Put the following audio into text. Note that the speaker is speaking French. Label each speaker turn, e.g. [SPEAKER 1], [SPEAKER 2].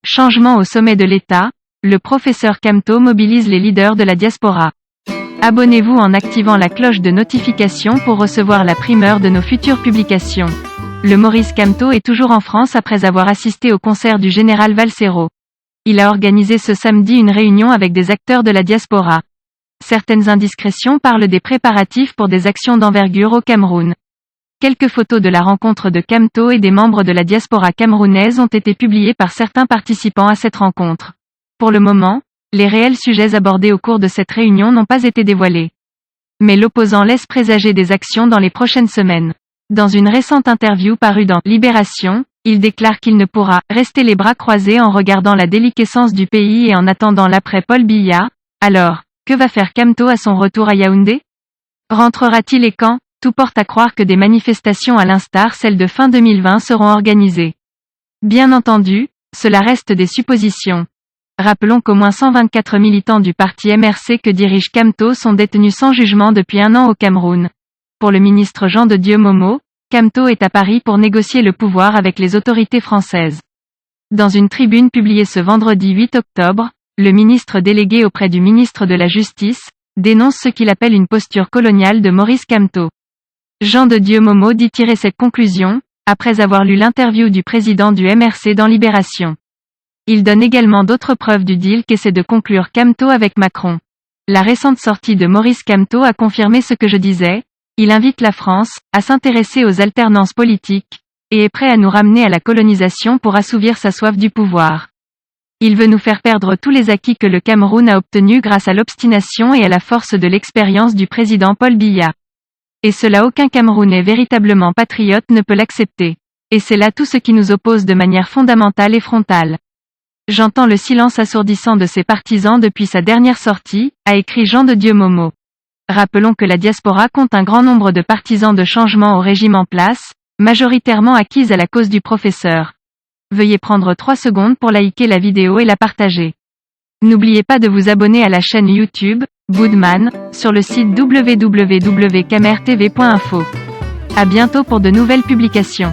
[SPEAKER 1] Changement au sommet de l'État, le professeur Kamto mobilise les leaders de la diaspora. Abonnez-vous en activant la cloche de notification pour recevoir la primeur de nos futures publications. Le Maurice Kamto est toujours en France après avoir assisté au concert du général Valsero. Il a organisé ce samedi une réunion avec des acteurs de la diaspora. Certaines indiscrétions parlent des préparatifs pour des actions d'envergure au Cameroun. Quelques photos de la rencontre de Kamto et des membres de la diaspora camerounaise ont été publiées par certains participants à cette rencontre. Pour le moment, les réels sujets abordés au cours de cette réunion n'ont pas été dévoilés. Mais l'opposant laisse présager des actions dans les prochaines semaines. Dans une récente interview parue dans Libération, il déclare qu'il ne pourra rester les bras croisés en regardant la déliquescence du pays et en attendant l'après Paul Biya. Alors, que va faire Kamto à son retour à Yaoundé? Rentrera-t-il et quand? Tout porte à croire que des manifestations à l'instar celle de fin 2020 seront organisées. Bien entendu, cela reste des suppositions. Rappelons qu'au moins 124 militants du parti MRC que dirige Kamto sont détenus sans jugement depuis 1 an au Cameroun. Pour le ministre Jean de Dieu Momo, Kamto est à Paris pour négocier le pouvoir avec les autorités françaises. Dans une tribune publiée ce vendredi 8 octobre, le ministre délégué auprès du ministre de la Justice dénonce ce qu'il appelle une posture coloniale de Maurice Kamto. Jean de Dieu Momo dit tirer cette conclusion, après avoir lu l'interview du président du MRC dans Libération. Il donne également d'autres preuves du deal qu'essaie de conclure Kamto avec Macron. La récente sortie de Maurice Kamto a confirmé ce que je disais, il invite la France à s'intéresser aux alternances politiques, et est prêt à nous ramener à la colonisation pour assouvir sa soif du pouvoir. Il veut nous faire perdre tous les acquis que le Cameroun a obtenus grâce à l'obstination et à la force de l'expérience du président Paul Biya. Et cela aucun Camerounais véritablement patriote ne peut l'accepter. Et c'est là tout ce qui nous oppose de manière fondamentale et frontale. J'entends le silence assourdissant de ses partisans depuis sa dernière sortie, a écrit Jean de Dieu Momo. Rappelons que la diaspora compte un grand nombre de partisans de changement au régime en place, majoritairement acquise à la cause du professeur. Veuillez prendre 3 secondes pour liker la vidéo et la partager. N'oubliez pas de vous abonner à la chaîne YouTube, Boudman, sur le site www.camertv.info. À bientôt pour de nouvelles publications.